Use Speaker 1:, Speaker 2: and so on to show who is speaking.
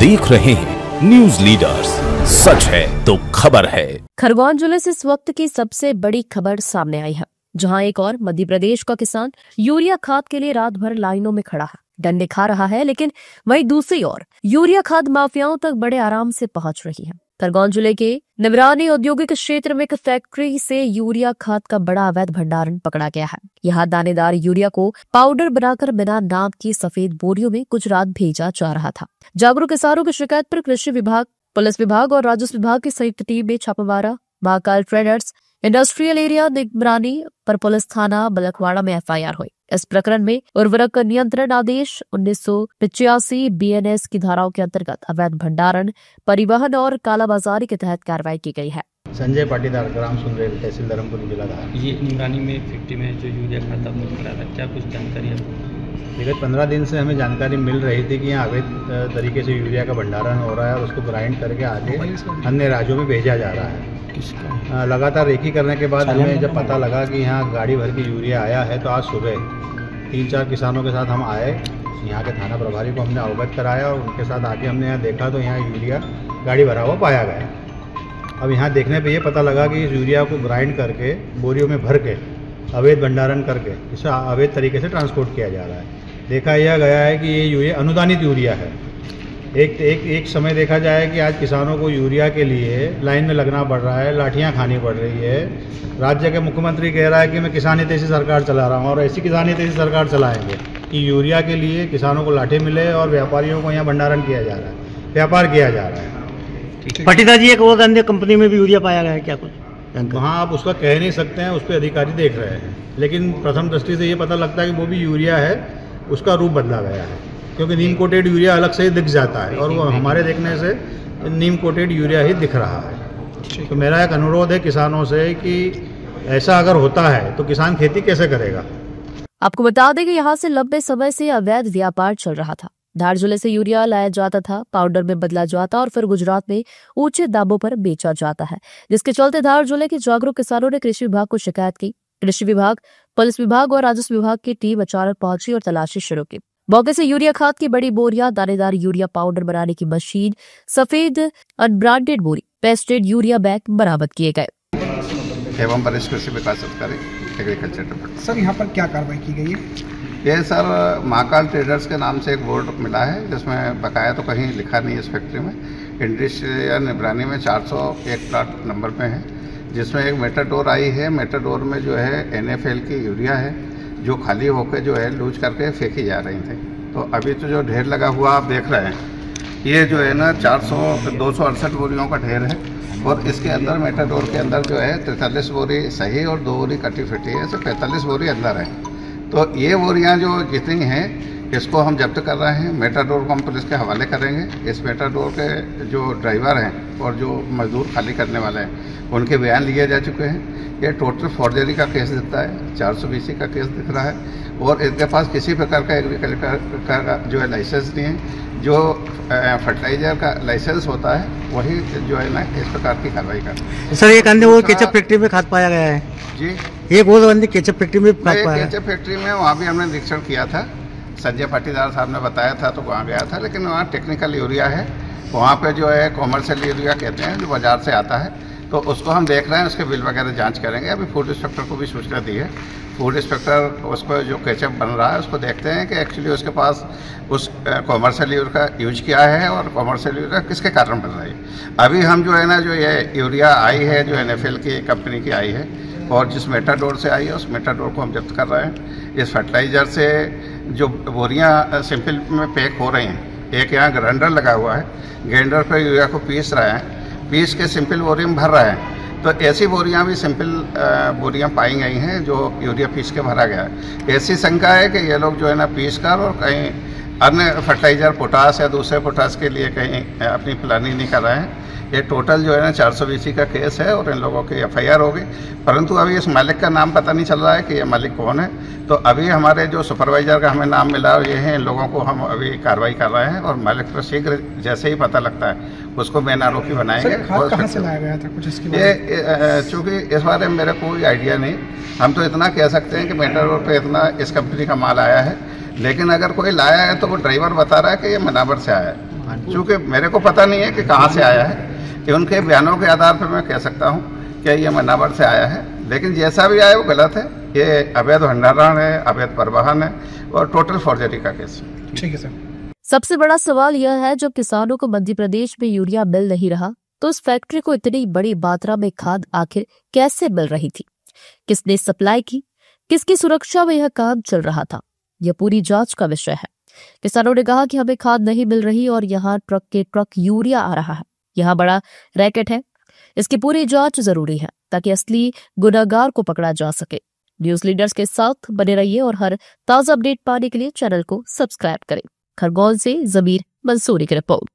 Speaker 1: देख रहे हैं न्यूज लीडर्स, सच है तो खबर है।
Speaker 2: खरगोन जिले से इस वक्त की सबसे बड़ी खबर सामने आई है, जहां एक और मध्य प्रदेश का किसान यूरिया खाद के लिए रात भर लाइनों में खड़ा है, डंडे खा रहा है, लेकिन वहीं दूसरी ओर यूरिया खाद माफियाओं तक बड़े आराम से पहुंच रही है। खरगोन जिले के निमरानी औद्योगिक क्षेत्र में एक फैक्ट्री से यूरिया खाद का बड़ा अवैध भंडारण पकड़ा गया है। यहाँ दानेदार यूरिया को पाउडर बनाकर बिना नाप की सफेद बोरियों में गुजरात भेजा जा रहा था। जागरूक किसानों की शिकायत पर कृषि विभाग, पुलिस विभाग और राजस्व विभाग की संयुक्त टीम में छापामारा महाकाल ट्रेडर्स इंडस्ट्रियल एरिया निगरानी पर पुलिस थाना बलकवाड़ा में एफआईआर हुई। इस प्रकरण में उर्वरक नियंत्रण आदेश 1985 बीएनएस की धाराओं के अंतर्गत अवैध भंडारण, परिवहन और कालाबाजारी के तहत कार्रवाई की गई है।
Speaker 3: संजय पाटीदार, ग्राम सुंदरेल, तहसील धर्मपुर जिला धार।
Speaker 4: ये निमरानी में फैक्ट्री में जो यूरिया खाता पकड़ा था, क्या कुछ जानकारी है?
Speaker 3: विगत 15 दिन से हमें जानकारी मिल रही थी कि यहाँ अवैध तरीके से यूरिया का भंडारण हो रहा है और उसको ग्राइंड करके आगे अन्य राज्यों में भेजा जा रहा है। लगातार रेकी करने के बाद हमें जब पता लगा कि यहाँ गाड़ी भर के यूरिया आया है, तो आज सुबह 3-4 किसानों के साथ हम आए। यहाँ के थाना प्रभारी को हमने अवगत कराया और उनके साथ आके हमने यहाँ देखा तो यहाँ यूरिया गाड़ी भरा हुआ पाया गया। अब यहाँ देखने पे ये पता लगा कि इस यूरिया को ग्राइंड करके बोरियों में भर के अवैध भंडारण करके इसे अवैध तरीके से ट्रांसपोर्ट किया जा रहा है। देखा यह गया है कि ये यूरिया अनुदानित यूरिया है। एक समय देखा जाए कि आज किसानों को यूरिया के लिए लाइन में लगना पड़ रहा है, लाठियां खानी पड़ रही है। राज्य के मुख्यमंत्री कह रहा है कि मैं किसान हितैषी सरकार चला रहा हूं और ऐसी किसान हितैषी सरकार चलाएंगे कि यूरिया के लिए किसानों को लाठी मिले और व्यापारियों को यहाँ भंडारण किया जा रहा है, व्यापार किया जा रहा है।
Speaker 5: पाटीदार जी, एक और अन्य कंपनी में भी यूरिया पाया गया है, क्या कुछ?
Speaker 3: वहाँ आप उसका कह नहीं सकते हैं, उस पर अधिकारी देख रहे हैं, लेकिन प्रथम दृष्टि से ये पता लगता है कि वो भी यूरिया है, उसका रूप बदला गया है, क्योंकि नीम कोटेड यूरिया अलग से ही दिख जाता है और वो हमारे देखने से नीम कोटेड यूरिया ही दिख रहा है। तो मेरा एक अनुरोध है किसानों से कि ऐसा अगर होता है तो किसान खेती कैसे करेगा।
Speaker 2: आपको बता दें कि यहाँ से लंबे समय से अवैध व्यापार चल रहा था। धार जिले से यूरिया लाया जाता था, पाउडर में बदला जाता और फिर गुजरात में ऊंचे दामों पर बेचा जाता है, जिसके चलते धार जिले के जागरूक किसानों ने कृषि विभाग को शिकायत की। कृषि विभाग, पुलिस विभाग और राजस्व विभाग की टीम अचानक पहुंची और तलाशी शुरू की। मौके से यूरिया खाद की बड़ी बोरियां, दानेदार यूरिया पाउडर बनाने की मशीन, सफेद अनब्रांडेड बोरी, पेस्टेड यूरिया बैग बरामद किए गए।
Speaker 6: एवं वरिष्ठ कृषि विकास अधिकारी एग्रीकल्चर डिपार्टमेंट।
Speaker 7: सर, यहाँ पर क्या कार्रवाई की गई है?
Speaker 6: ये सर महाकाल ट्रेडर्स के नाम से एक बोर्ड मिला है, जिसमें बकाया तो कहीं लिखा नहीं है इस फैक्ट्री में। इंडस्ट्रियल निगरानी में 401 प्लाट नंबर पे है, जिसमें एक मेटाडोर आई है। मेटाडोर में जो है NFL की यूरिया है, जो खाली होकर जो है लूज करके फेंकी जा रही थी। तो अभी तो जो ढेर लगा हुआ आप देख रहे हैं, ये जो है ना 268 बोरियों का ढेर है और इसके अंदर मेटाडोर के अंदर जो है 43 बोरी सही और 2 बोरी कटी फिटी है, ऐसे 45 बोरी अंदर है। तो ये बोरियां जो जितनी हैं इसको हम जब्त कर रहे हैं। मेटाडोर को हम पुलिस के हवाले करेंगे। इस मेटाडोर के जो ड्राइवर हैं और जो मजदूर खाली करने वाले हैं उनके बयान लिए जा चुके हैं। ये टोटल फॉर्जरी का केस दिखता है, 420 का केस दिख रहा है और इनके पास किसी प्रकार का एग्रीकल्चर का जो है लाइसेंस नहीं है। जो फर्टिलाइजर का लाइसेंस होता है वही जो है ना इस प्रकार की कार्रवाई करता है।
Speaker 5: सर, एक अन्य वो केचप फैक्ट्री में खाद पाया गया है
Speaker 6: जी।
Speaker 5: एक और अन्य केचप फैक्ट्री में खाद पाया।
Speaker 6: केचप फैक्ट्री में वहाँ भी हमने निरीक्षण किया था, संजय पाटीदार साहब ने बताया था तो वहाँ गया था, लेकिन वहाँ टेक्निकल यूरिया है। वहाँ पे जो है कॉमर्शियल यूरिया कहते हैं, जो बाजार से आता है, तो उसको हम देख रहे हैं, उसके बिल वगैरह जांच करेंगे। अभी फूड इंस्पेक्टर को भी सूचना दी है। फूड इंस्पेक्टर उसको जो केचप बन रहा है उसको देखते हैं कि एक्चुअली उसके पास उस कॉमर्शियल यूरिया का यूज किया है और कॉमर्शियल यूरिया किसके कारण बन रही है। अभी हम जो है ना जो ये यूरिया आई है जो NFL की कंपनी की आई है और जिस मेटाडोर से आई है उस मेटाडोर को हम जब्त कर रहे हैं। इस फर्टिलाइज़र से जो बोरियां सिंपल में पैक हो रही हैं, एक यहाँ ग्राइंडर लगा हुआ है, ग्राइंडर पर यूरिया को पीस रहे हैं, पीस के सिंपल बोरी में भर रहे हैं। तो ऐसी बोरियां भी सिंपल बोरियां पाई गई हैं जो यूरिया पीस के भरा गया है। ऐसी शंका है कि ये लोग जो है ना पीस कर और कहीं अन्य फर्टिलाइज़र पोटास या दूसरे पोटास के लिए कहीं अपनी प्लानिंग नहीं कर रहे हैं। ये टोटल जो है ना 420 का केस है और इन लोगों की FIR होगी, परंतु अभी इस मालिक का नाम पता नहीं चल रहा है कि ये मालिक कौन है। तो अभी हमारे जो सुपरवाइजर का हमें नाम मिला ये है, इन लोगों को हम अभी कार्रवाई कर रहे हैं और मालिक पर शीघ्र जैसे ही पता लगता है उसको मेन आरोपी बनाएंगे।
Speaker 7: कहाँ से लाया गया था कुछ इसके
Speaker 6: ये चूँकि इस बारे में मेरा कोई आइडिया नहीं, हम तो इतना कह सकते हैं कि मेटाडोर पे इतना इस कंपनी का माल आया है, लेकिन अगर कोई लाया है तो वो ड्राइवर बता रहा है कि ये मनावर से आया है। चूँकि मेरे को पता नहीं है कि कहाँ से आया है, कि उनके बयानों के आधार पर मैं कह सकता हूँ कि ये मन्नावर से आया है, लेकिन जैसा भी आया वो गलत है। ये अवैध भंडारण है, अवैध परिवहन है और टोटल फॉर्जरी का केस है।
Speaker 7: ठीक है सर।
Speaker 2: सबसे बड़ा सवाल यह है, जब किसानों को मध्य प्रदेश में यूरिया मिल नहीं रहा तो इस फैक्ट्री को इतनी बड़ी मात्रा में खाद आखिर कैसे मिल रही थी? किसने सप्लाई की? किसकी सुरक्षा में यह काम चल रहा था? यह पूरी जांच का विषय है। किसानों ने कहा कि हमें खाद नहीं मिल रही और यहाँ ट्रक के ट्रक यूरिया आ रहा है। यहाँ बड़ा रैकेट है, इसकी पूरी जांच जरूरी है ताकि असली गुनहगार को पकड़ा जा सके। न्यूज लीडर्स के साथ बने रहिए और हर ताजा अपडेट पाने के लिए चैनल को सब्सक्राइब करें। खरगोन से जमीर मंसूरी की रिपोर्ट।